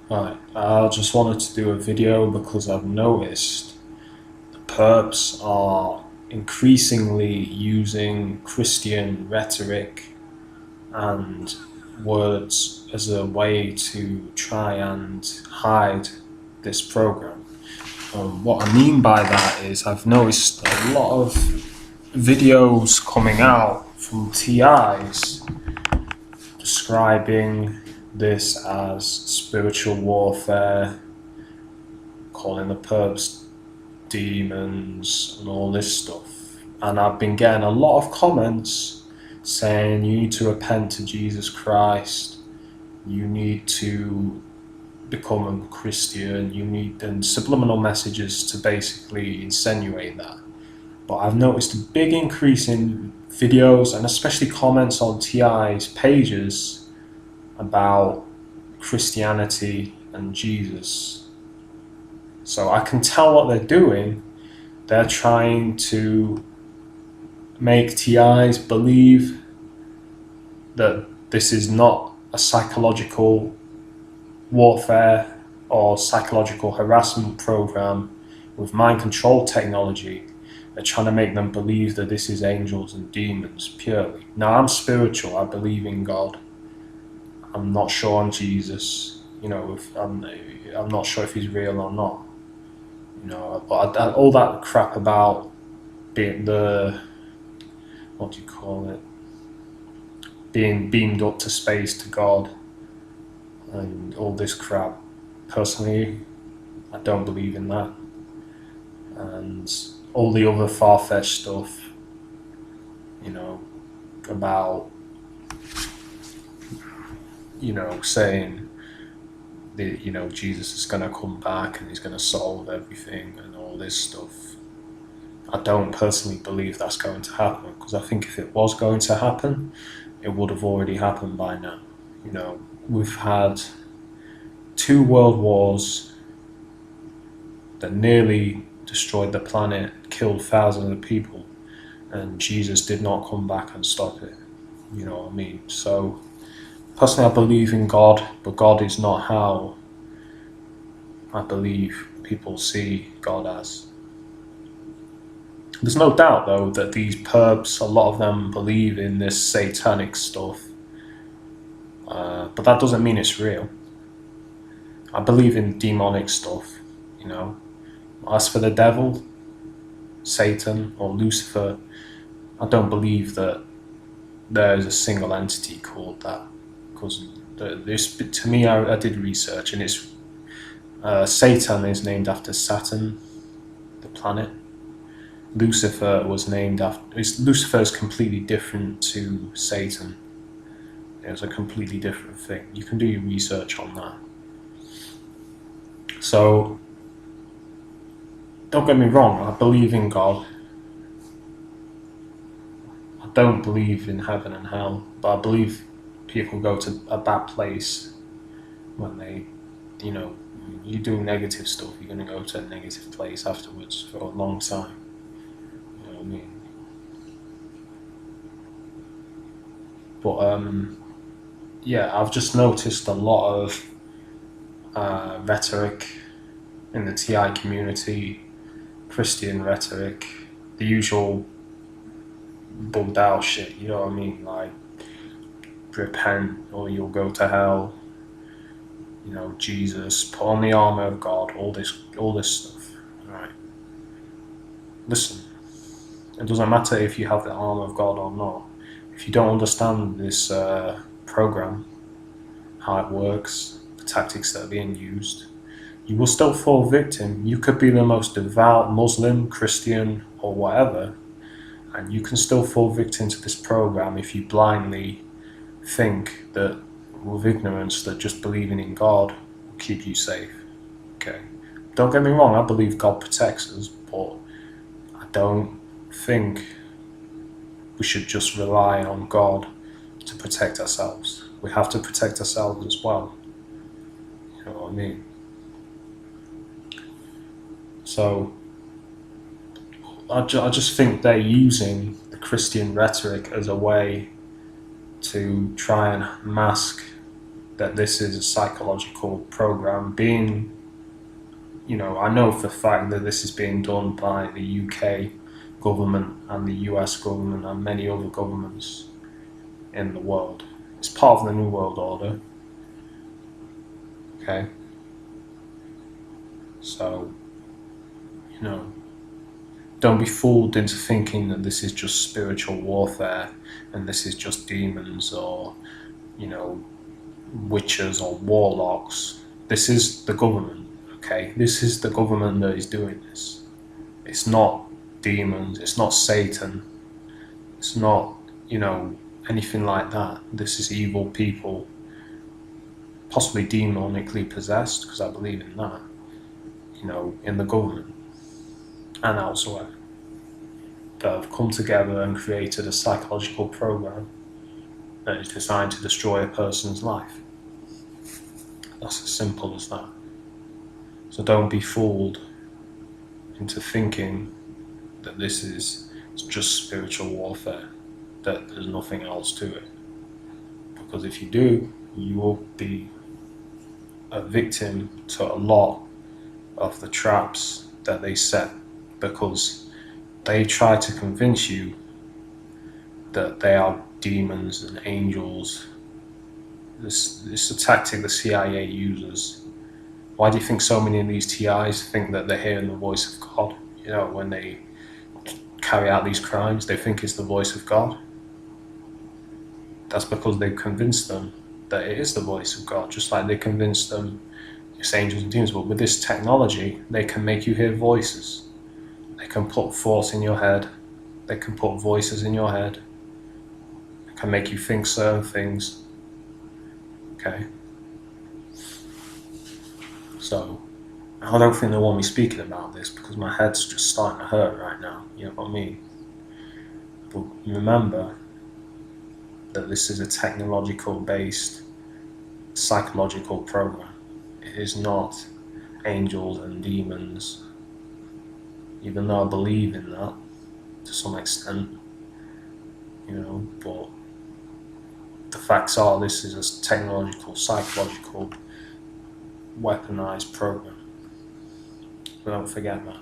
Right, I just wanted to do a video because I've noticed the Perps are increasingly using Christian rhetoric and words as a way to try and hide this program. What I mean by that is I've noticed a lot of videos coming out from TIs describing this as spiritual warfare, calling the Perps demons and all this stuff. And I've been getting a lot of comments saying you need to repent to Jesus Christ, you need to become a Christian, you need, and subliminal messages to basically insinuate that. But I've noticed a big increase in videos and especially comments on TI's pages about Christianity and Jesus. So I can tell what they're doing. They're trying to make TIs believe that this is not a psychological warfare or psychological harassment program with mind control technology. They're trying to make them believe that this is angels and demons purely. Now, I'm spiritual. I believe in God. I'm not sure on Jesus. I'm not sure if he's real or not. But all that crap about being what do you call it? Being beamed up to space to God and all this crap. Personally, I don't believe in that. And all the other far-fetched stuff, about, saying that, Jesus is going to come back and he's going to solve everything and all this stuff. I don't personally believe that's going to happen, because I think if it was going to happen, it would have already happened by now. We've had 2 world wars that nearly destroyed the planet, killed thousands of people, and Jesus did not come back and stop it. You know what I mean? So, personally, I believe in God, but God is not how I believe people see God as. There's no doubt, though, that these perps, a lot of them believe in this satanic stuff, but that doesn't mean it's real. I believe in demonic stuff, As for the devil, Satan, or Lucifer, I don't believe that there is a single entity called that. Because to me, I did research, and it's Satan is named after Saturn, the planet. Lucifer was named after. Lucifer is completely different to Satan. It's a completely different thing. You can do your research on that. So, don't get me wrong, I believe in God. I don't believe in heaven and hell, but I believe people go to a bad place when they, you do negative stuff, you're going to go to a negative place afterwards for a long time. You know what I mean? But, yeah, I've just noticed a lot of rhetoric in the TI community, Christian rhetoric, the usual bugged out shit, you know what I mean? Like, repent or you'll go to hell, Jesus, put on the armor of God, all this stuff. Right. Listen, it doesn't matter if you have the armor of God or not. If you don't understand this program, how it works, the tactics that are being used, you will still fall victim. You could be the most devout Muslim, Christian, or whatever, and you can still fall victim to this program if you blindly think that, with ignorance, that just believing in God will keep you safe. Okay? Don't get me wrong, I believe God protects us, but I don't think we should just rely on God to protect ourselves. We have to protect ourselves as well. You know what I mean? So, I just think they're using the Christian rhetoric as a way to try and mask that this is a psychological program being, I know for a fact that this is being done by the UK government and the US government and many other governments in the world. It's part of the New World Order. Okay? So, don't be fooled into thinking that this is just spiritual warfare and this is just demons or, witches or warlocks. This is the government, okay? This is the government that is doing this. It's not demons, it's not Satan, it's not, anything like that. This is evil people, possibly demonically possessed, because I believe in that, in the government and elsewhere, that have come together and created a psychological program that is designed to destroy a person's life. That's as simple as that. So don't be fooled into thinking that this is just spiritual warfare, that there's nothing else to it. Because if you do, you will be a victim to a lot of the traps that they set, because they try to convince you that they are demons and angels. This is a tactic the CIA uses. Why do you think so many of these TIs think that they're hearing the voice of God? When they carry out these crimes, they think it's the voice of God. That's because they've convinced them that it is the voice of God, just like they convinced them it's angels and demons. But with this technology, they can make you hear voices. They can put thoughts in your head. They can put voices in your head. They can make you think certain things. Okay? So, I don't think they want me speaking about this because my head's just starting to hurt right now. You know what I mean? But remember that this is a technological-based psychological program. It is not angels and demons, even though I believe in that to some extent, but the facts are this is a technological, psychological, weaponized program. So don't forget that.